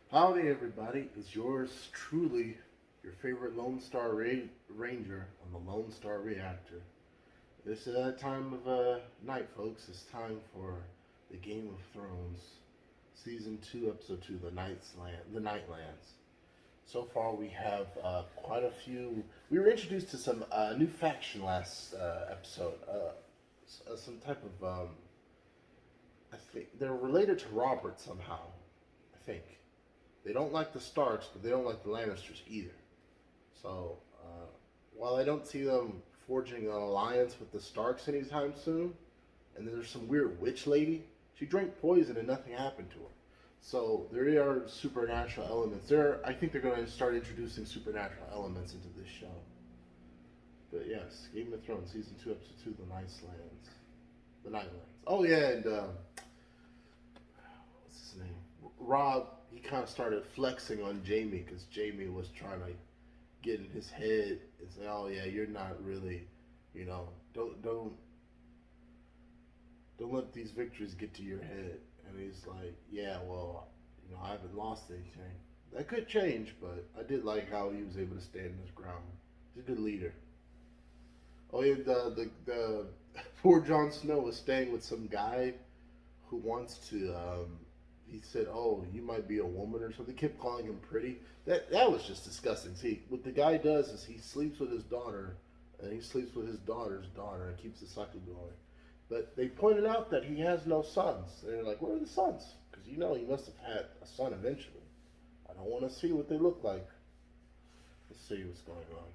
Howdy, everybody. It's yours truly, your favorite Lone Star Ranger on the Lone Star Reactor. This is that time of night, folks. It's time for the Game of Thrones, Season 2, Episode 2, the Nightlands. So far, we have quite a few. We were introduced to some new faction last episode. Some type of. I think they're related to Robert somehow. I think. They don't like the Starks, but they don't like the Lannisters either. So, while I don't see them forging an alliance with the Starks anytime soon, and there's some weird witch lady, she drank poison and nothing happened to her. So there are supernatural elements. I think they're going to start introducing supernatural elements into this show. But yes, Game of Thrones, Season 2, Episode 2, The Nightlands. The Nightlands. Oh yeah, and what's his name? Rob, he kind of started flexing on Jamie because Jamie was trying to get in his head and say, "Oh yeah, you're not really, don't let these victories get to your head." And he's like, "Yeah, well, I haven't lost anything. That could change, but I did like how he was able to stand his ground. He's a good leader." Oh yeah, the poor Jon Snow was staying with some guy who wants to. He said, "Oh, you might be a woman or something." He kept calling him pretty. That was just disgusting. See, what the guy does is he sleeps with his daughter, and he sleeps with his daughter's daughter, and keeps the cycle going. But they pointed out that he has no sons. They're like, "Where are the sons?" Because he must have had a son eventually. I don't want to see what they look like. Let's see what's going on.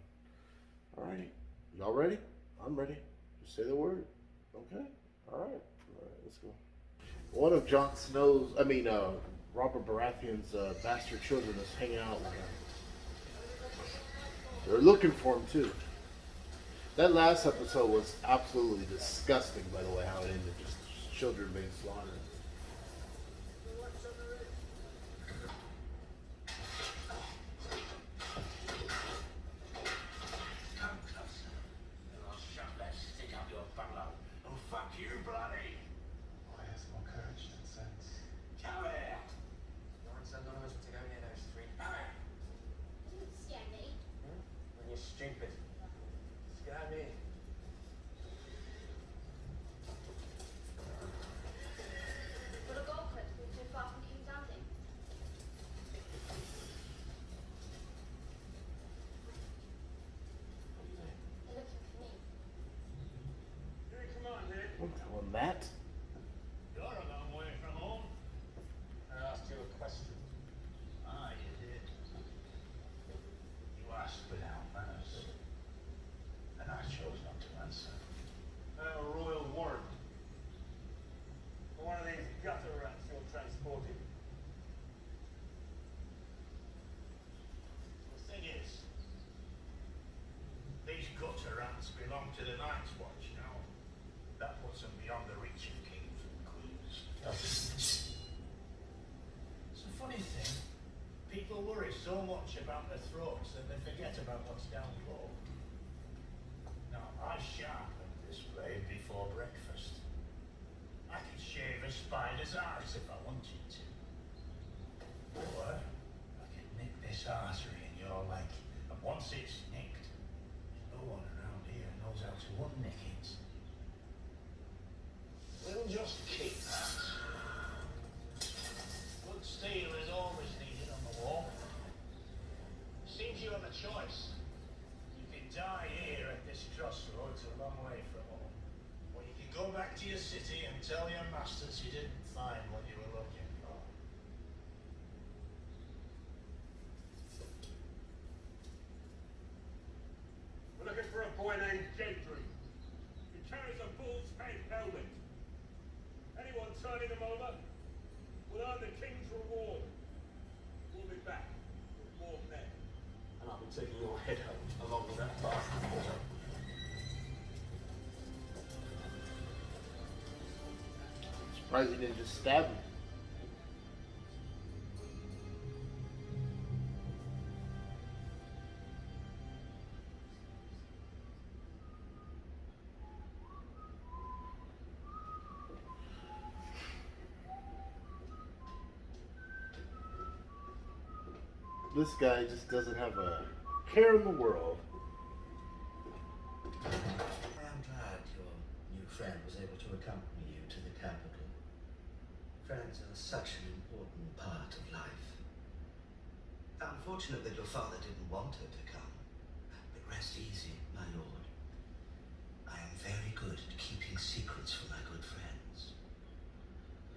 All right, y'all ready? I'm ready. Just say the word. Okay. All right. All right. Let's go. One of Robert Baratheon's bastard children is hanging out with him. They're looking for him too. That last episode was absolutely disgusting, by the way, how it ended. Just children being slaughtered. Stupid. Scare me. Got a gold clip too far from King's Landing. They're looking for me. Hey, come on, Nick. Don't tell him that. You're a long way from home. I asked you a question. Ah, you did. You asked without manners. And I chose not to answer. A royal warrant. For one of these gutter rats you're transporting. The thing is, these gutter rats belong to the Night's Watch now. That puts them beyond the reach of kings and queens. It's a funny thing. People worry so much about their throats that they forget about what's down below. Now, I sharpened this blade before breakfast. I could shave a spider's eyes if I wanted to. Or I could nick this artery in your leg, and once it's nicked, no one around here knows how to unnick it. We'll just keep that. Good steel is always needed on the wall. Seems you have a choice. You can die here at this crossroads a long way from home. Or you can go back to your city and tell your masters you didn't find what you were looking for. We're looking for a boy named Gendry. He carries a bull's head helmet. Anyone turning him over will earn the king's reward. We'll be back with more men. And I'll be taking your head home along with that bastard. Surprised he didn't just stab him. This guy just doesn't have a care in the world. I am glad your new friend was able to accompany you to the capital. Friends are such an important part of life. Unfortunate that your father didn't want her to come. But rest easy, my lord. I am very good at keeping secrets from my good friends.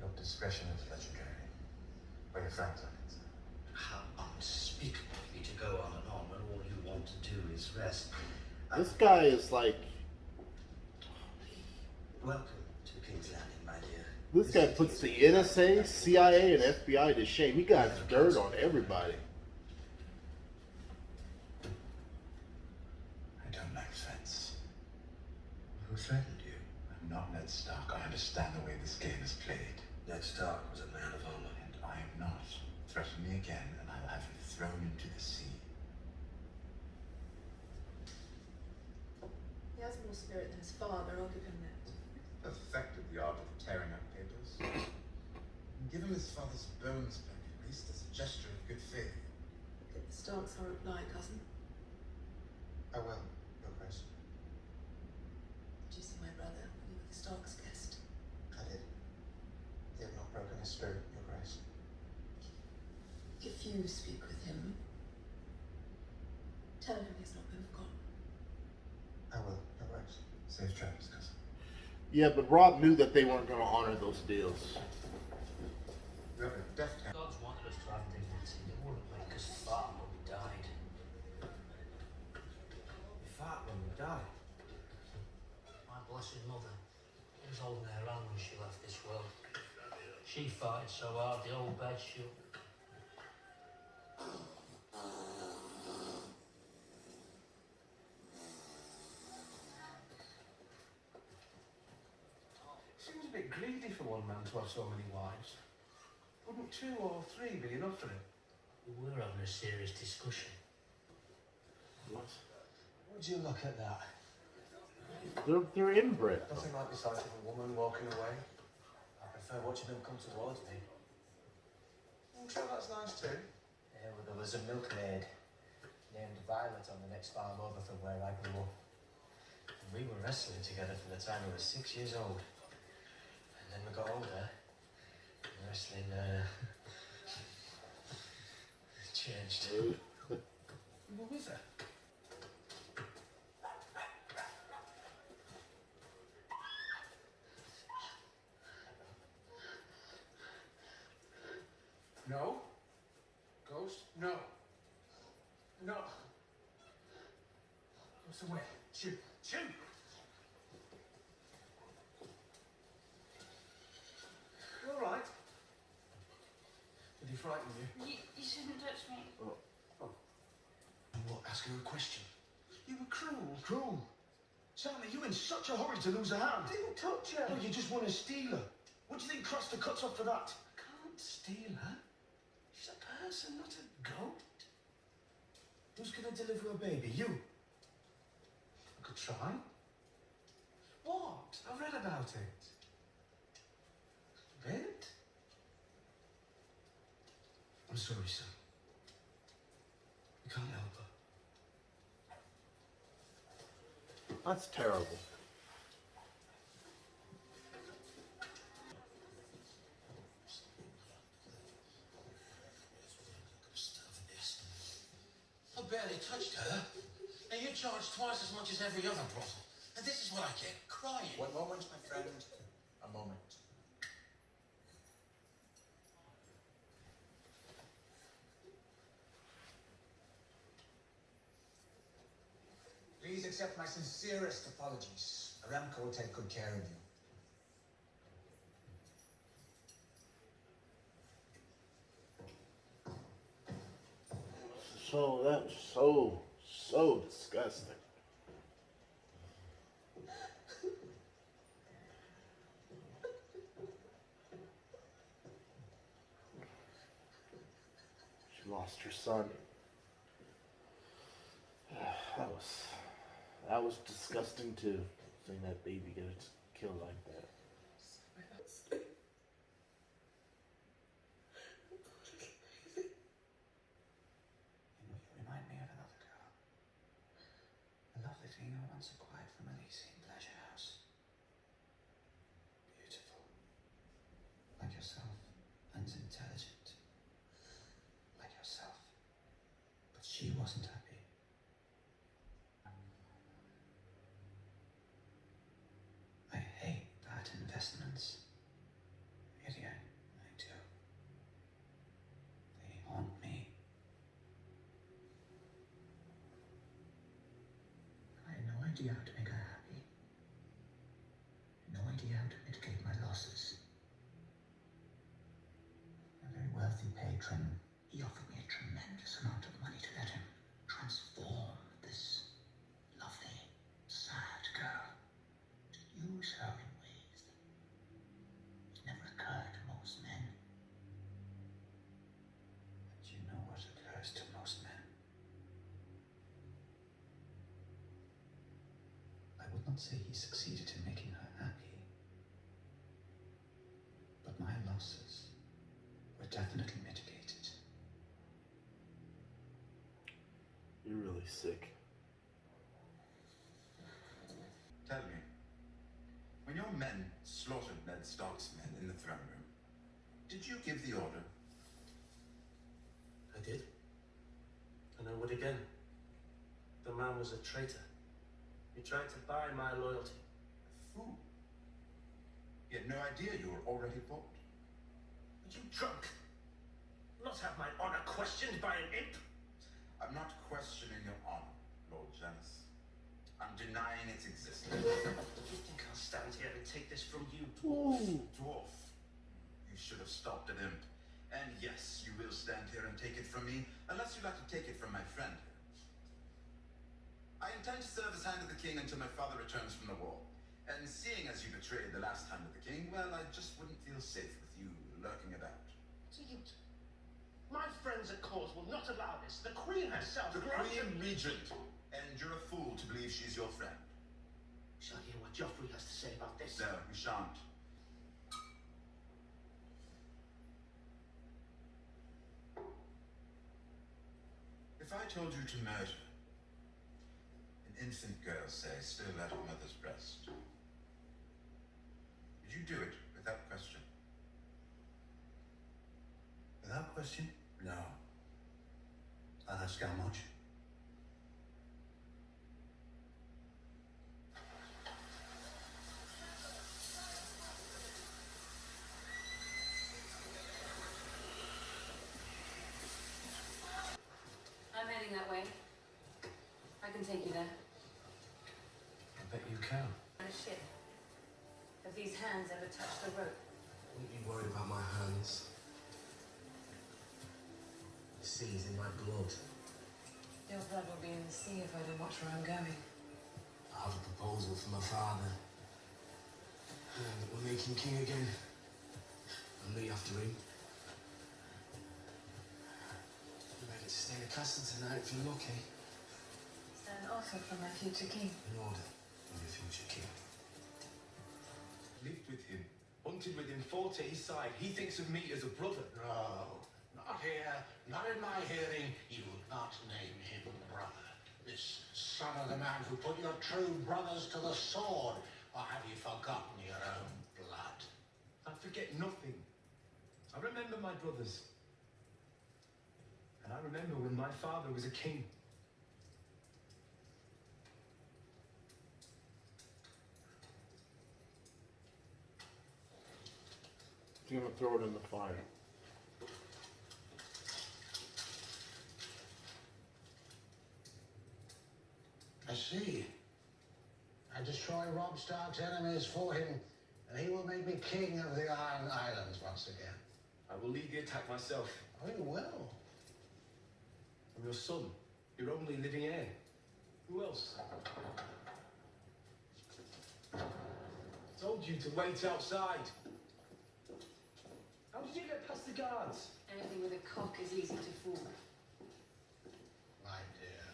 Your discretion is legendary, where your friends are concerned. How unspeakable of me to go on and on when all you want to do is rest. This guy is like... Welcome to King's Landing, my dear. This guy puts the NSA, CIA, and FBI to shame. He got dirt on everybody. I don't like threats. Who threatened you? I'm not Ned Stark. I understand the way this game is played. Ned Stark was a man of honor. And I am not. Threaten me again, and I'll have you thrown into the sea. He has more spirit than his father, I'll give him that. Perfected the art of tearing up papers. And give him his father's bones back, at least, as a gesture of good faith. Get the Starks our reply, cousin. I will, Your Grace. Did you see my brother when you were the Starks' guest? I did. He had not broken his spirit, Your Grace. If you speak with him, tell him he's not been forgotten. I will, Your Grace. Safe travels, cousin. Yeah, but Rob knew that they weren't going to honor those deals. You have a deft hand. Gods wanted us to have dignity. They wouldn't make us fart when we died. We fought when we died. My blessed mother was holding her hand when she left this world. She farted so hard the old bed shook. Seems a bit greedy for one man to have so many wives. Wouldn't 2 or 3 be enough for him? We were having a serious discussion. What? Would you look at that? They're inbred. Nothing like the sight of a woman walking away. I prefer watching them come towards me. I'm sure that's nice too. Yeah, well, there was a milkmaid named Violet on the next farm over from where I grew up. And we were wrestling together from the time we were 6 years old. And then we got older, and wrestling changed. What was that? No. Ghost? No. No. Ghost away. Shoot. Shoot! You all right? Did he frighten you? You shouldn't touch me. What? Ask her a question. You were cruel. Cruel? Charlie, you in such a hurry to lose a hand. I didn't touch her. No, you just want to steal her. What do you think Craster cuts off for that? I can't steal her. She's a person, not a goat. Who's going to deliver a baby? You? I could try. What? I've read about it. Bit? I'm sorry, son. You can't help her. That's terrible. I barely touched her. And you charge twice as much as every other brothel. And this is what I get, crying. One moment, my friend. A moment. Please accept my sincerest apologies. Aramco will take good care of you. So that's so disgusting. She lost her son. That was disgusting too. Seeing that baby get killed like that. idea how to make her happy. No idea how to mitigate my losses. A very wealthy patron, he offered me a tremendous amount of money to let him transform this lovely, sad girl, to use her in ways that never occur to most men. But you know what occurs to most men. I would not say he succeeded in making her happy, but my losses were definitely mitigated. You're really sick. Tell me, when your men slaughtered Ned Stark's men in the throne room, did you give the order? I did. And I would again. The man was a traitor. He tried to buy my loyalty. A fool. He had no idea you were already bought. Are you drunk? Not have my honor questioned by an imp? I'm not questioning your honor, Lord Janus. I'm denying its existence. You think I'll stand here and take this from you? Dwarf, you should have stopped at imp. And yes, you will stand here and take it from me, unless you'd like to take it from my friend here. I intend to serve as Hand of the King until my father returns from the war. And seeing as you betrayed the last Hand of the King, well, I just wouldn't feel safe with you lurking about. So you... My friends at court will not allow this. The Queen herself... The Queen Regent. And you're a fool to believe she's your friend. We shall hear what Joffrey has to say about this. No, we shan't. If I told you to murder an infant girl, say, still at her mother's breast, would you do it without question? Without question? No. I'll ask how much. I'm heading that way. I can take you there. I bet you can. On a ship. Have these hands ever touched the rope? Don't you worry about my hands. The sea's in my blood. Your blood will be in the sea if I don't watch where I'm going. I have a proposal from my father. Yeah, that we're making king again. And me after him. You ready to stay in the castle tonight if you're lucky. Is that an offer from my future king? In order of your future king. Lived with him, hunted with him, fought at his side. He thinks of me as a brother. No, not here, not in my hearing. You would not name him brother. This son of the man who put your true brothers to the sword. Or have you forgotten your own blood? I forget nothing. I remember my brothers. And I remember when my father was a king. He's gonna throw it in the fire. I see. I destroy Robb Stark's enemies for him, and he will make me king of the Iron Islands once again. I will lead the attack myself. Oh, you will? I'm your son, your only living heir. Who else? I told you to wait outside. How did you get past the guards? Anything with a cock is easy to fool. My dear.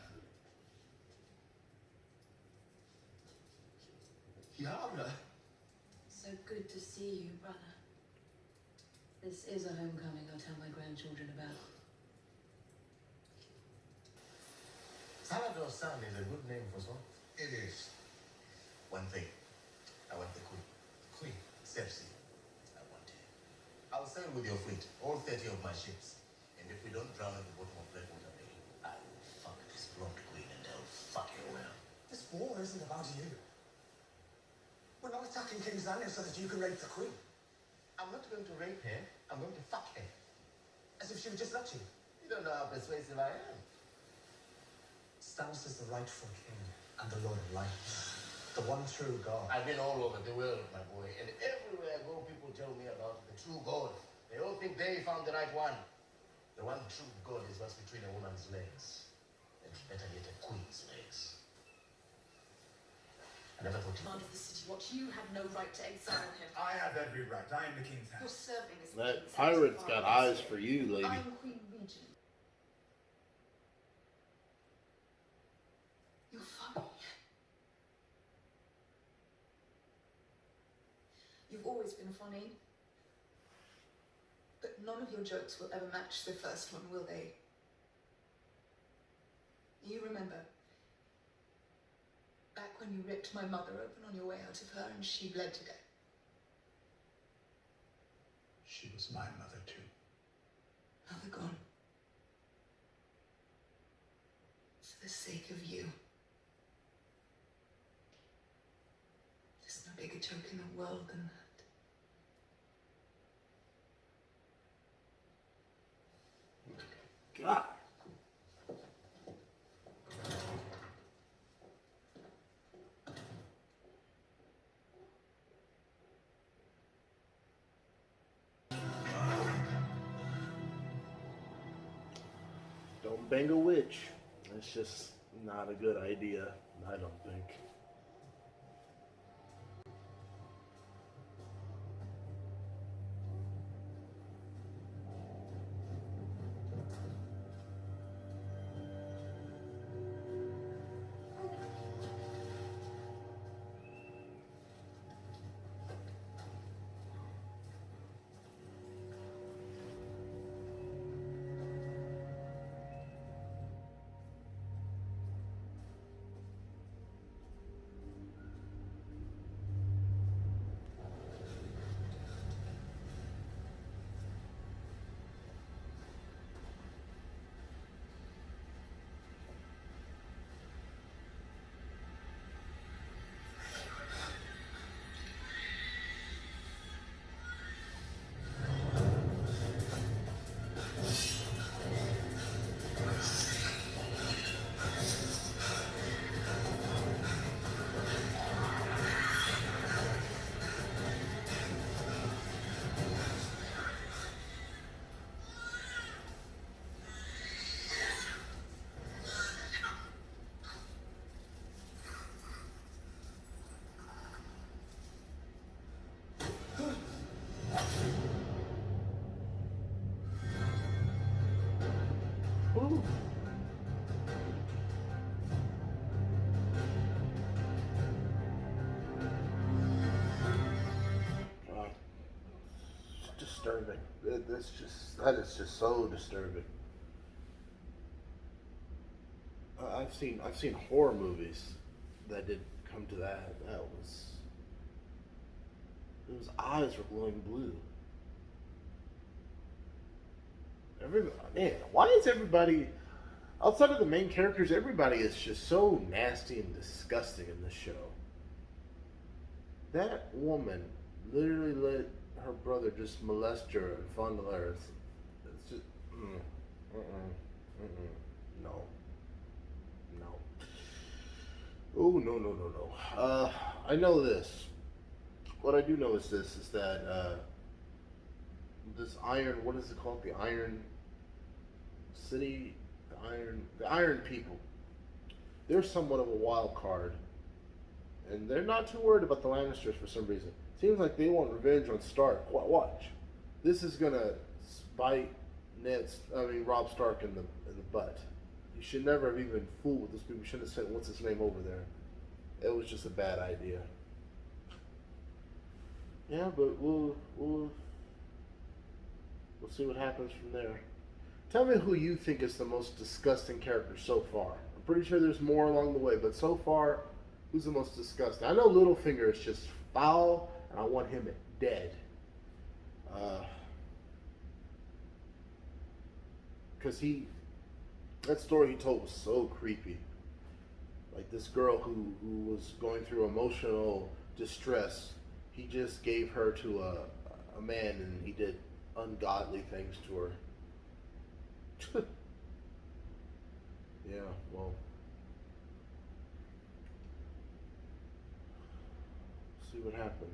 Yara? So good to see you, brother. This is a homecoming I'll tell my grandchildren about. Salvador San is a good name for son. It is. One thing. I want the queen. Queen. Cersei. I want her. I'll sail with your fleet, all 30 of my ships. And if we don't drown at the bottom of Blackwater Bay, I will fuck this blonde queen and I'll fuck her well. This war isn't about you. We're not attacking King's Landing so that you can rape the queen. I'm not going to rape her. I'm going to fuck her. As if she would just let you. You don't know how persuasive I am. Stannis is the rightful king. and the Lord of Light. The one true God. I've been all over the world, my boy, and everywhere I go, people tell me about the true God. They all think they found the right one. The one true God is what's between a woman's legs, and better yet, a queen's legs. I never thought Command of the city watch, you have no right to exile him. I have every right. I am the king's hand. You're serving as the That king's pirate's got hand. eyes for you, lady. I'm Queen Regent. You're funny. You've always been funny. But none of your jokes will ever match the first one, will they? You remember back when you ripped my mother open on your way out of her and she bled to death? She was my mother, too. Now they're gone. For the sake of you. There's no bigger joke in the world than that. God. Don't bang a witch. It's just not a good idea, I don't think. Ooh. Disturbing. That is just so disturbing. I've seen horror movies that did come to that. His eyes were glowing blue. Man, why is everybody outside of the main characters? Everybody is just so nasty and disgusting in this show. That woman literally let her brother just molest her and fondle her. It's just no. Oh no. I know this. What I do know is this: is that this iron. What is it called? The Iron City. The Iron People. They're somewhat of a wild card, and they're not too worried about the Lannisters for some reason. Seems like they want revenge on Stark. Watch. This is gonna bite Robb Stark in the butt. You should never have even fooled with this people. You shouldn't have sent what's his name over there. It was just a bad idea. Yeah, but we'll see what happens from there. Tell me who you think is the most disgusting character so far. I'm pretty sure there's more along the way, but so far, who's the most disgusting? I know Littlefinger is just foul, and I want him dead. Because that story he told was so creepy. Like this girl who was going through emotional distress, he just gave her to a man, and he did ungodly things to her. Yeah, well, see what happens.